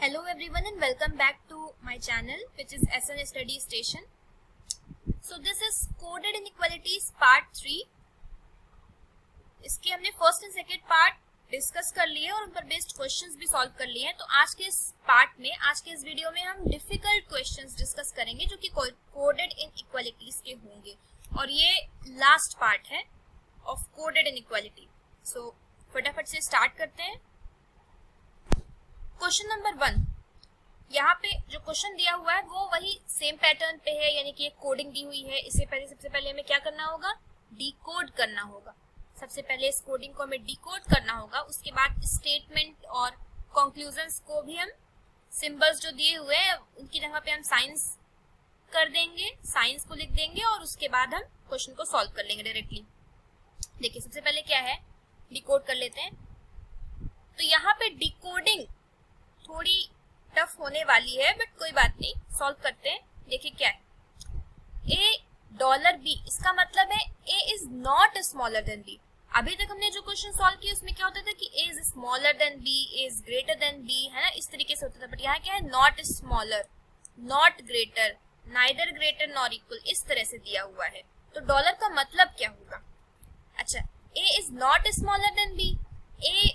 Hello everyone and welcome back to my channel which is SN Study Station. So this is coded inequalities part 3. इसके हमने first and second part discuss कर लिए और उन पर based questions भी solve कर लिए हैं. तो आज के इस पार्ट में, आज के इस वीडियो में हम डिफिकल्ट क्वेश्चंस डिस्कस करेंगे जो कि कोडेड इनइक्वालिटीज के होंगे और ये लास्ट पार्ट है ऑफ कोडेड इनइक्वालिटी. सो फटाफट से स्टार्ट करते हैं. Question number 1. यहाँ पे जो क्वेश्चन दिया हुआ है वो वही सेम पैटर्न पे है, यानी कि एक कोडिंग दी हुई है. इससे पहले सबसे पहले हमें क्या करना होगा, डिकोड करना होगा. सबसे पहले इस कोडिंग को हमें डिकोड करना होगा. उसके बाद स्टेटमेंट और कंक्लूजन्स को भी हम सिंबल्स जो दिए हुए हैं उनकी जगह पे हम साइंस कर देंगे, साइंस को लिख देंगे और उसके बाद हम क्वेश्चन को सॉल्व कर लेंगे डायरेक्टली. देखिए सबसे पहले क्या है, डिकोड कर लेते हैं. तो यहाँ पे डिकोडिंग थोड़ी टफ होने वाली है बट कोई बात नहीं, सॉल्व करते हैं. देखिए क्या है, $b, इसका मतलब है a is not smaller than b. अभी तक हमने जो क्वेश्चन सॉल्व किया उसमें क्या होता था कि a is smaller than b, a is greater than b, है ना, इस तरीके से होता था. बट यहाँ क्या है, not smaller, not greater, neither greater nor equal, इस तरह से दिया हुआ है. तो डॉलर का मतलब क्या होगा. अच्छा, a is not smaller than b, a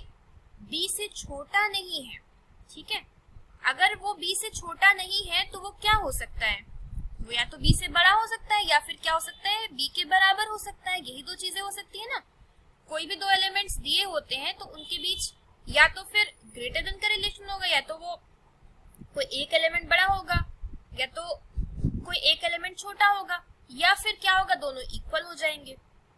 b से छोटा नहीं है. ठीक है, अगर वो b से छोटा नहीं है तो वो क्या हो सकता है, वो या तो b से बड़ा हो सकता है या फिर क्या हो सकता है, b के बराबर हो सकता है. यही दो चीजें हो सकती है ना. कोई भी दो एलिमेंट्स दिए होते हैं तो उनके बीच या तो फिर ग्रेटर देन का रिलेशन होगा, या तो वो कोई एक एलिमेंट बड़ा होगा या तो कोई एक एलिमेंट छोटा होगा, या फिर क्या होगा, दोनों इक्वल हो जाएंगे.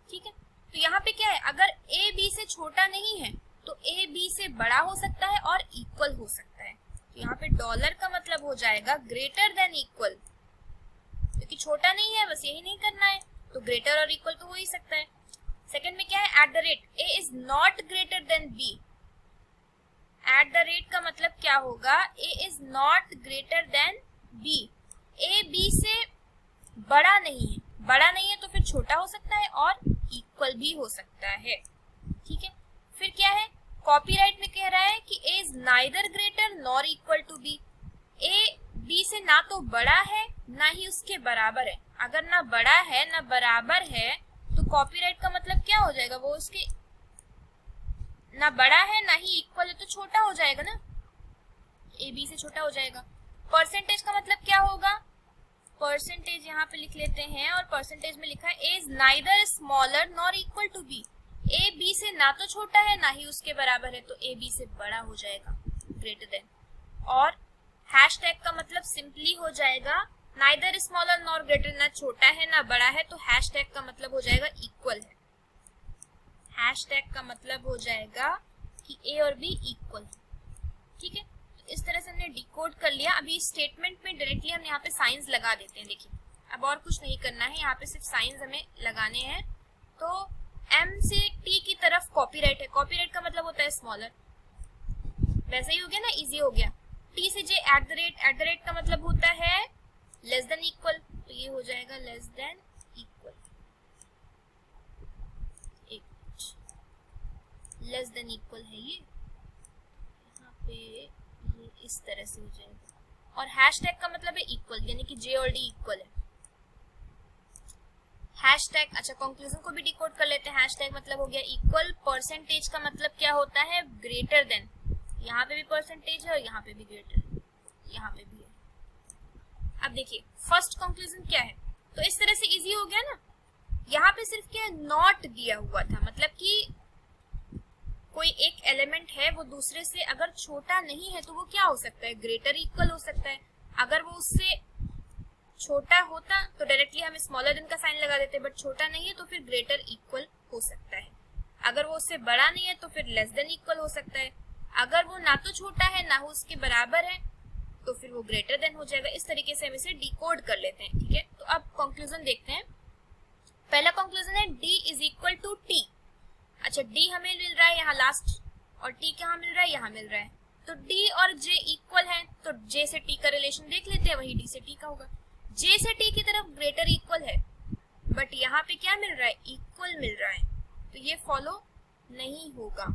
ठीक है, तो यहाँ पे क्या है, अगर a b से छोटा नहीं है तो a b से बड़ा हो सकता है और इक्वल हो सकता है. तो यहाँ पे डॉलर का मतलब हो जाएगा ग्रेटर देन इक्वल, क्योंकि छोटा नहीं है, बस यही नहीं करना है, तो ग्रेटर और इक्वल तो हो ही सकता है. सेकंड में क्या है, at the rate a is not greater than b. At the rate का मतलब क्या होगा, a is not greater than b. a b से बड़ा नहीं है, बड़ा नहीं है तो फिर छोटा हो सकता है और इक्वल भी हो सकता है. ठीक है, फिर क्या है, कॉपीराइट में कह रहा है कि a is neither greater nor equal to b. a b से ना तो बड़ा है ना ही उसके बराबर है. अगर ना बड़ा है ना बराबर है तो कॉपीराइट का मतलब क्या हो जाएगा, वो उसके ना बड़ा है ना ही इक्वल है तो छोटा हो जाएगा ना, a b से छोटा हो जाएगा. परसेंटेज का मतलब क्या होगा, परसेंटेज यहाँ पे लिख लेते हैं और परसेंटेज में लिखा है a is neither smaller nor equal to b. a b से ना तो छोटा है ना ही उसके बराबर है तो a b से बड़ा हो जाएगा, ग्रेटर देन. और हैशटैग का मतलब सिंपली हो जाएगा नाइदर स्मॉलर नॉर ग्रेटर, ना छोटा है ना बड़ा है तो हैशटैग का मतलब हो जाएगा इक्वल है. हैशटैग का मतलब हो जाएगा कि a और b इक्वल है. ठीक है, तो इस तरह से हमने डिकोड कर लिया. अभी स्टेटमेंट में डायरेक्टली हम यहाँ पे साइंस लगा देते हैं. देखिए अब और कुछ नहीं करना है, यहाँ पे सिर्फ साइंस हमें लगाने हैं. तो m से t की तरफ कॉपीराइट है, कॉपीराइट का मतलब होता है स्मॉलर, वैसा ही हो गया ना, इजी हो गया. t से j एट द रेट का मतलब होता है लेस देन इक्वल, तो ये हो जाएगा less than equal. Less than equal है ये, यहाँ पे ये इस तरह से हो जाएगा. और हैशटैग का मतलब है इक्वल, यानी कि j और d इक्वल है. हैशटैग, अच्छा कंक्लूजन को भी डिकोड कर लेते हैं. हैशटैग मतलब हो गया इक्वल. परसेंटेज का मतलब क्या होता है, ग्रेटर देन. यहाँ पे भी परसेंटेज है और यहाँ पे भी ग्रेटर है, यहाँ पे भी है. अब देखिए फर्स्ट कंक्लूजन क्या है, तो इस तरह से इजी हो गया ना. यहाँ पे सिर्फ क्या नॉट दिया हुआ था, मतलब कि कोई एक एलिमेंट है वो दूसरे से अगर छोटा नहीं है तो वो क्या हो सकता है, ग्रेटर इक्वल हो सकता है. अगर वो उससे छोटा होता तो डायरेक्टली हम स्मॉलर देन का साइन लगा देते, बट छोटा नहीं है तो फिर ग्रेटर इक्वल हो सकता है. अगर वो उससे बड़ा नहीं है तो फिर लेस देन इक्वल हो सकता है. अगर वो ना तो छोटा है ना हो उसके बराबर है तो फिर वो ग्रेटर देन हो जाएगा. इस तरीके से हम इसे डिकोड कर लेते हैं. ठीक है, तो अब कंक्लूजन देखते हैं. पहला कंक्लूजन है d is equal to t. अच्छा, d हमें मिल रहा है यहाँ लास्ट, और t कहाँ मिल रहा है, यहाँ मिल रहा है. तो d और j इक्वल है, तो j से t का रिलेशन देख लेते हैं, वही d से t का होगा. j से t की तरफ ग्रेटर इक्वल है, बट यहाँ पे क्या मिल रहा है, इक्वल मिल रहा है, तो ये फॉलो नहीं होगा.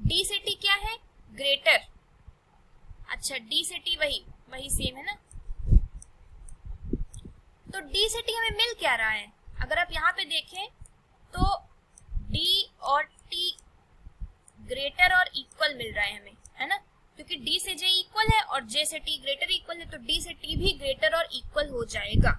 d से t क्या है, ग्रेटर, अच्छा डी से टी वही सेम है ना, तो डी से टी हमें मिल क्या रहा है, अगर आप यहाँ पे देखें तो डी और टी ग्रेटर और इक्वल मिल रहा है हमें, है ना, क्योंकि डी से जे इक्वल है और जे से टी ग्रेटर इक्वल है, तो डी से टी भी ग्रेटर और इक्वल हो जाएगा।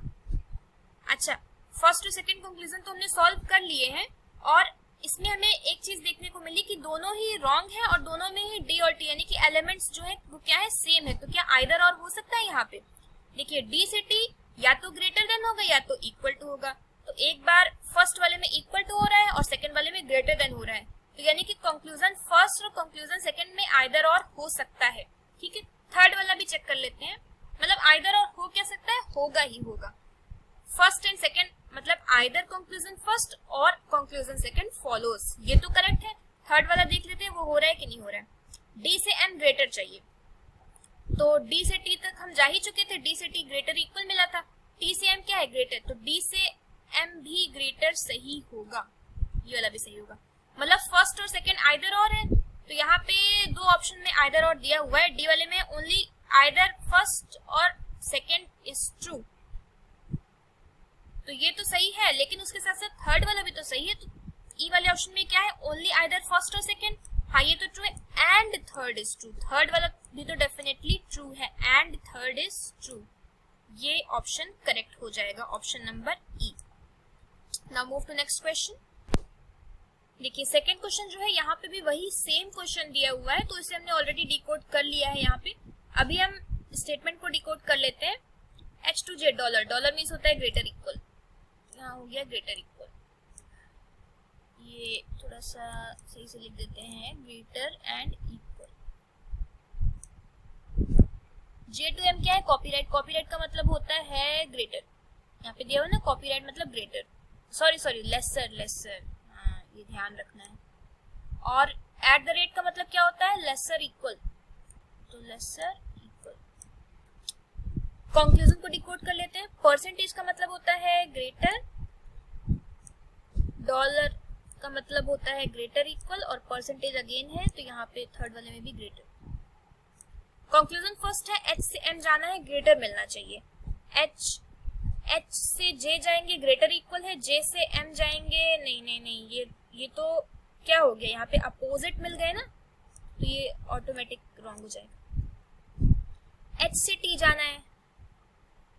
अच्छा, फर्स्ट और सेकंड कंक्लूजन तो हमने सॉल्व कर लिए हैं, और इसमें हमें एक चीज देखने को मिली कि दोनों ही रॉन्ग है और दोनों में ही डी और टी यानी कि एलिमेंट्स जो है वो क्या है, सेम है। तो क्या आइदर और हो सकता है यहाँ पे, देखिए डी से टी या तो ग्रेटर देन होगा या तो इक्वल टू होगा, तो एक बार फर्स्ट वाले में इक्वल टू हो रहा है और सेकंड वाले में ग्रेटर देन हो रहा है, तो यानी कि कंक्लूजन फर्स्ट और कंक्लूजन सेकंड में आइदर और हो सकता है। ठीक है, थर्ड वाला भी चेक कर लेते हैं, मतलब आइदर और हो क्या सकता है, होगा ही होगा। फर्स्ट एंड सेकंड मतलब आइदर कंक्लूजन फर्स्ट और कंक्लूजन सेकंड फॉलोज, ये तो करेक्ट है। थर्ड वाला देख लेते हैं वो हो रहा है कि नहीं हो रहा है। डी से एम ग्रेटर चाहिए, तो डी से टी तक हम जा ही चुके थे, डी से टी ग्रेटर इक्वल मिला था, टी से एम क्या है, ग्रेटर, तो डी से एम भी ग्रेटर सही होगा, ये वाला भी सही होगा, मतलब फर्स्ट और सेकंड आइदर और है, तो यहाँ पे दो ऑप्शन में आइदर और दिया हुआ है, डी वाले में ओनली आइदर फर्स्ट और सेकंड इज ट्रू, तो ये तो सही है, लेकिन उसके साथ साथ थर्ड वाला भी तो सही है, तो ई वाले ऑप्शन में क्या है, ओनली आइदर फर्स्ट और सेकंड, हाँ ये तो ट्रू है, and third is true, third वाला भी तो डेफिनेटली ट्रू है, एंड थर्ड इज ट्रू, ये ऑप्शन करेक्ट हो जाएगा, option number E. Now move to next question. देखिए सेकंड क्वेश्चन जो है यहाँ पे भी वही सेम क्वेश्चन दिया हुआ है, तो इसे हमने ऑलरेडी डिकोड कर लिया है यहाँ पे, अभी हम स्टेटमेंट को डिकोड कर लेते हैं। H two Z dollar, dollar means होता है ग्रेटर इक्वल, यहाँ हो गया ग्रेटर इक्वल, ये थोड़ा सा सही से लिख देते हैं, greater and equal. J to M क्या है, कॉपीराइट, कॉपीराइट का मतलब होता है ग्रेटर, यहाँ पे दिया हुआ ना कॉपीराइट मतलब ग्रेटर, सॉरी लेसर, हाँ ये ध्यान रखना है। और एट द रेट का मतलब क्या होता है, लेसर इक्वल, तो लेसर इक्वल। कंक्लूजन को डिकोड कर लेते हैं। परसेंटेज का मतलब होता है ग्रेटर, डॉलर का मतलब होता है ग्रेटर इक्वल, और परसेंटेज अगेन है, तो यहाँ पे थर्ड वाले में भी ग्रेटर। कंक्लूजन फर्स्ट है, एच से एम जाना है, ग्रेटर मिलना चाहिए, एच से जे जाएंगे ग्रेटर इक्वल है, जे से एम जाएंगे नहीं, ये तो क्या हो गया, यहाँ पे अपोजिट मिल गए ना, तो ये ऑटोमेटिक रॉन्ग हो जाएगा। एच से टी जाना है,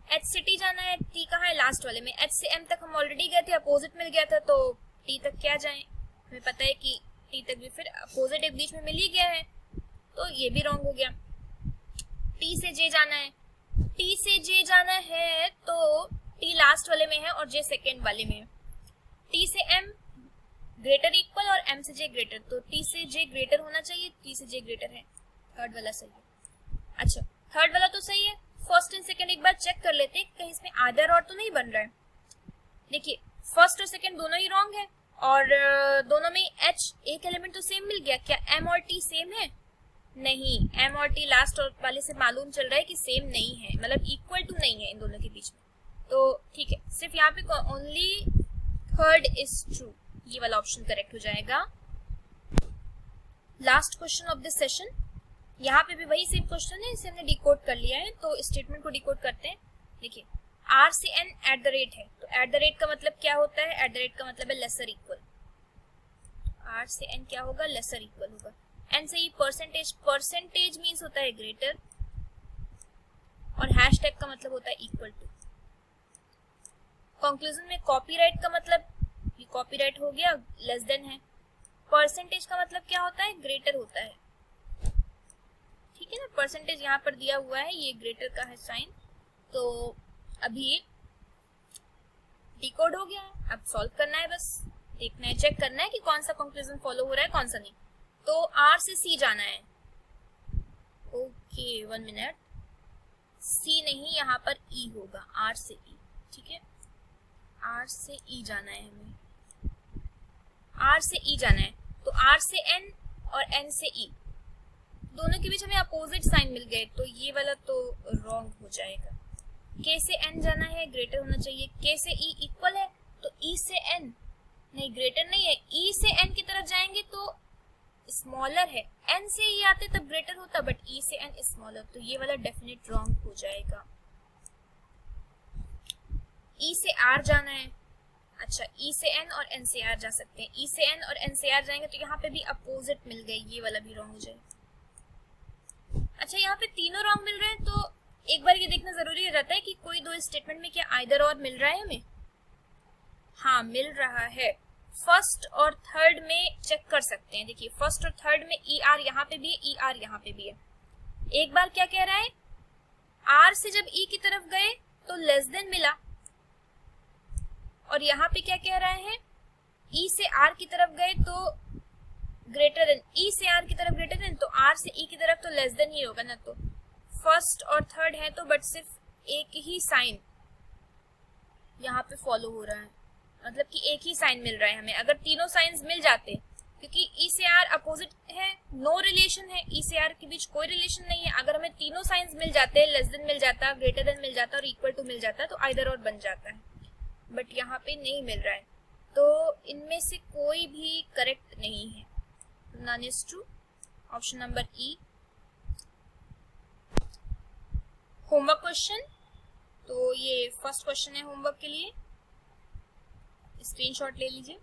एच से टी जाना है, टी कहाँ है, लास्ट वाले में। एच से एम तक हम ऑलरेडी गए थे, अपोजिट मिल गया था, तो टी तक क्या जाए, हमें पता है कि टी तक भी फिर अपोजिट एक बीच में मिल ही गया है, तो ये भी रॉन्ग हो गया। टी से जे जाना है, टी से जे जाना है तो टी लास्ट वाले में है और जे सेकेंड वाले में है। टी से एम ग्रेटर इक्वल और एम से जे ग्रेटर, तो टी से जे ग्रेटर होना चाहिए, टी से जे ग्रेटर है, थर्ड वाला सही है। अच्छा थर्ड वाला तो सही है, फर्स्ट एंड सेकंड एक बार चेक कर लेते हैं कहीं इसमें आइदर और तो नहीं बन रहा है। देखिए फर्स्ट और सेकंड दोनों ही रॉन्ग है, और दोनों में एच एक एलिमेंट तो सेम मिल गया, क्या एम और टी सेम है, नहीं, एम और टी लास्ट वाले से मालूम चल रहा है कि सेम नहीं है, मतलब इक्वल टू नहीं है इन दोनों के बीच में, तो ठीक है, सिर्फ यहाँ पे ओनली थर्ड इज ट्रू, ये वाला ऑप्शन करेक्ट हो जाएगा। Last question of this session, यहाँ पे भी वही सेम क्वेश्चन है, इसे हमने डिकोड कर लिया है, तो स्टेटमेंट को डिकोड करते हैं। देखिए आर से एन एट द रेट है, तो एट द रेट का मतलब क्या होता है, एट द रेट का मतलब है लेसर इक्वल, आर से एन क्या होगा, लेसर इक्वल होगा। एन से ही परसेंटेज, परसेंटेज मीन्स होता है ग्रेटर, और हैशटैग का मतलब होता है इक्वल टू। कंक्लूजन में कॉपीराइट का मतलब ये कॉपीराइट हो गया, लेस देन है। परसेंटेज का मतलब क्या होता है, ग्रेटर होता है, ठीक है ना, परसेंटेज यहाँ पर दिया हुआ है, ये ग्रेटर का है साइन, तो अभी डिकोड हो गया है, अब सॉल्व करना है, बस देखना है, चेक करना है कि कौन सा कंक्लूजन फॉलो हो रहा है कौन सा नहीं। तो आर से सी जाना है, ओके 1 मिनट, सी नहीं यहाँ पर ई होगा, आर से ई, ठीक है, आर से ई जाना है हमें, आर से ई जाना है, तो आर से एन और एन से ई दोनों के बीच हमें अपोजिट साइन मिल गए, तो ये वाला तो रॉन्ग हो जाएगा। के से एन जाना है, ग्रेटर होना चाहिए, के से ई इक्वल है, तो ई से एन नहीं, ग्रेटर नहीं है, ई से एन की तरफ जाएंगे तो स्मॉलर है, n से e आते तब ग्रेटर होता, बट e से n स्मॉलर, तो ये वाला डेफिनेट रॉन्ग हो जाएगा। e से r जाना है, अच्छा e से n और n से r जा सकते हैं, e से n और n से r जाएंगे तो यहाँ पे भी अपोजिट मिल गए, ये वाला भी रॉन्ग हो जाएगा। अच्छा यहाँ पे तीनों रॉन्ग मिल रहे हैं, तो एक बार ये देखना जरूरी रहता है कि कोई दो स्टेटमेंट में क्या आइदर और मिल रहा है हमें। हाँ मिल रहा है, फर्स्ट और थर्ड में चेक कर सकते हैं। देखिए फर्स्ट और थर्ड में ई आर यहाँ पे भी है, ई आर यहाँ पे भी है। एक बार क्या कह रहा है, आर से जब ई की तरफ गए तो लेस देन मिला, और यहाँ पे क्या कह रहे हैं, ई से आर की तरफ गए तो ग्रेटर देन, ई से आर की तरफ ग्रेटर देन, तो आर से ई की तरफ तो लेस देन ही होगा ना। तो फर्स्ट और थर्ड है तो बट सिर्फ एक ही साइन यहाँ पे फॉलो हो रहा है, मतलब कि एक ही साइन मिल रहा है हमें। अगर तीनों साइंस मिल जाते, क्योंकि ई से आर अपोजिट है, नो रिलेशन है, ई से आर के बीच कोई रिलेशन नहीं है, अगर हमें तीनों साइंस मिल जाते, लेस देन मिल जाता, ग्रेटर देन मिल जाता और इक्वल टू मिल जाता, तो आइदर और बन जाता है, बट यहाँ पे नहीं मिल रहा है, तो इनमें से कोई भी करेक्ट नहीं है, none is true. Option number E. Homework question, तो ये फर्स्ट क्वेश्चन है होमवर्क के लिए, स्क्रीनशॉट ले लीजिए,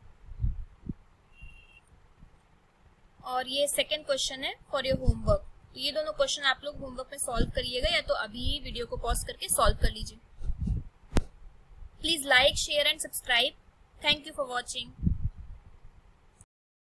और ये सेकंड क्वेश्चन है फॉर योर होमवर्क। तो ये दोनों क्वेश्चन आप लोग होमवर्क में सॉल्व करिएगा, या तो अभी वीडियो को पॉज करके सॉल्व कर लीजिए। Please like, share and subscribe. Thank you for watching.